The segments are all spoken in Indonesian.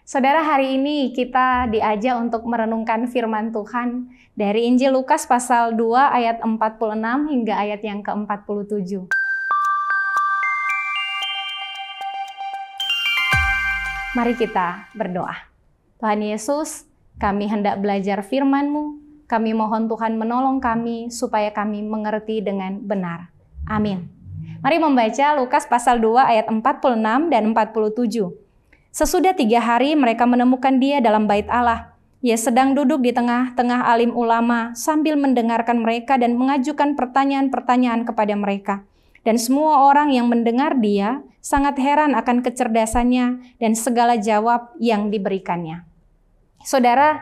Saudara, hari ini kita diajak untuk merenungkan firman Tuhan dari Injil Lukas pasal 2 ayat 46 hingga ayat yang ke-47. Mari kita berdoa. Tuhan Yesus, kami hendak belajar firman-Mu. Kami mohon Tuhan menolong kami supaya kami mengerti dengan benar. Amin. Mari membaca Lukas pasal 2 ayat 46 dan 47. Sesudah 3 hari mereka menemukan dia dalam bait Allah. Ia sedang duduk di tengah-tengah alim ulama sambil mendengarkan mereka dan mengajukan pertanyaan-pertanyaan kepada mereka. Dan semua orang yang mendengar dia sangat heran akan kecerdasannya dan segala jawab yang diberikannya. Saudara,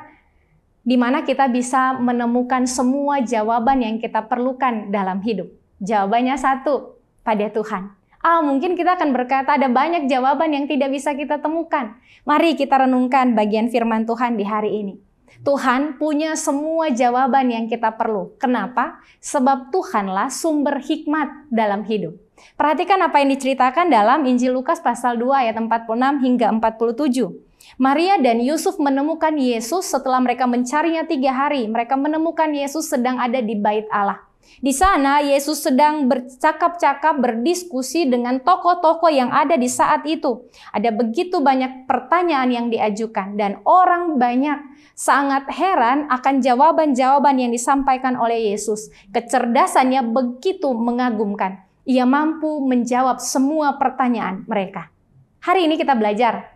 di mana kita bisa menemukan semua jawaban yang kita perlukan dalam hidup? Jawabannya satu, pada Tuhan. Mungkin kita akan berkata ada banyak jawaban yang tidak bisa kita temukan. Mari kita renungkan bagian firman Tuhan di hari ini. Tuhan punya semua jawaban yang kita perlu. Kenapa? Sebab Tuhanlah sumber hikmat dalam hidup. Perhatikan apa yang diceritakan dalam Injil Lukas pasal 2 ayat 46 hingga 47. Maria dan Yusuf menemukan Yesus setelah mereka mencarinya 3 hari. Mereka menemukan Yesus sedang ada di bait Allah. Di sana Yesus sedang bercakap-cakap, berdiskusi dengan tokoh-tokoh yang ada di saat itu. Ada begitu banyak pertanyaan yang diajukan dan orang banyak sangat heran akan jawaban-jawaban yang disampaikan oleh Yesus. Kecerdasannya begitu mengagumkan. Ia mampu menjawab semua pertanyaan mereka. Hari ini kita belajar.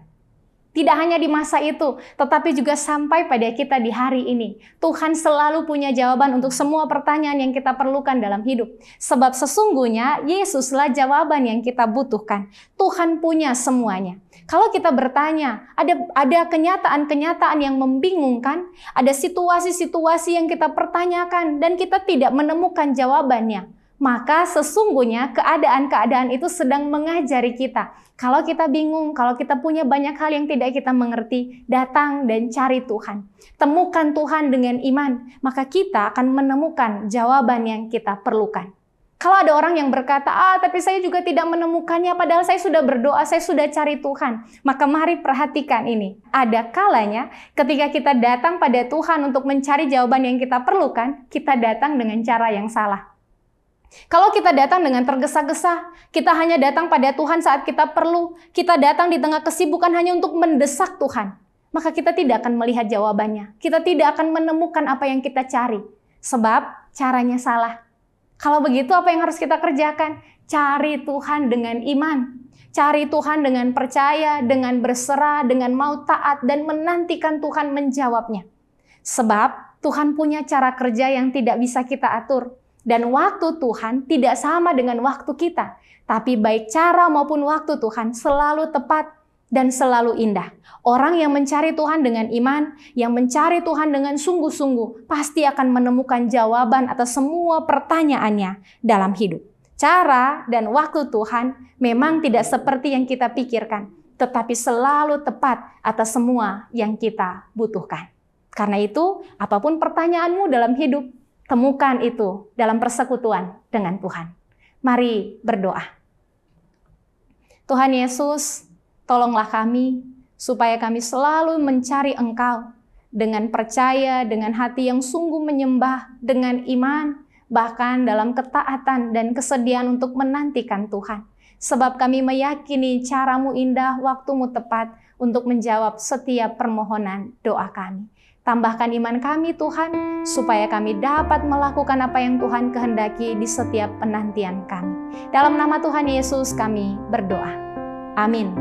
Tidak hanya di masa itu, tetapi juga sampai pada kita di hari ini. Tuhan selalu punya jawaban untuk semua pertanyaan yang kita perlukan dalam hidup. Sebab sesungguhnya Yesuslah jawaban yang kita butuhkan. Tuhan punya semuanya. Kalau kita bertanya, ada kenyataan-kenyataan yang membingungkan, ada situasi-situasi yang kita pertanyakan dan kita tidak menemukan jawabannya. Maka sesungguhnya keadaan-keadaan itu sedang mengajari kita. Kalau kita bingung, kalau kita punya banyak hal yang tidak kita mengerti, datang dan cari Tuhan. Temukan Tuhan dengan iman, maka kita akan menemukan jawaban yang kita perlukan. Kalau ada orang yang berkata, tapi saya juga tidak menemukannya, padahal saya sudah berdoa, saya sudah cari Tuhan. Maka mari perhatikan ini. Ada kalanya ketika kita datang pada Tuhan untuk mencari jawaban yang kita perlukan, kita datang dengan cara yang salah. Kalau kita datang dengan tergesa-gesa, kita hanya datang pada Tuhan saat kita perlu, kita datang di tengah kesibukan hanya untuk mendesak Tuhan, maka kita tidak akan melihat jawabannya. Kita tidak akan menemukan apa yang kita cari, sebab caranya salah. Kalau begitu apa yang harus kita kerjakan? Cari Tuhan dengan iman, cari Tuhan dengan percaya, dengan berserah, dengan mau taat, dan menantikan Tuhan menjawabnya. Sebab Tuhan punya cara kerja yang tidak bisa kita atur. Dan waktu Tuhan tidak sama dengan waktu kita. Tapi baik cara maupun waktu Tuhan selalu tepat dan selalu indah. Orang yang mencari Tuhan dengan iman, yang mencari Tuhan dengan sungguh-sungguh, pasti akan menemukan jawaban atas semua pertanyaannya dalam hidup. Cara dan waktu Tuhan memang tidak seperti yang kita pikirkan, tetapi selalu tepat atas semua yang kita butuhkan. Karena itu, apapun pertanyaanmu dalam hidup, temukan itu dalam persekutuan dengan Tuhan. Mari berdoa. Tuhan Yesus, tolonglah kami supaya kami selalu mencari Engkau dengan percaya, dengan hati yang sungguh menyembah, dengan iman, bahkan dalam ketaatan dan kesediaan untuk menantikan Tuhan. Sebab kami meyakini cara-Mu indah, waktu-Mu tepat untuk menjawab setiap permohonan doa kami. Tambahkan iman kami Tuhan, supaya kami dapat melakukan apa yang Tuhan kehendaki di setiap penantian kami. Dalam nama Tuhan Yesus kami berdoa. Amin.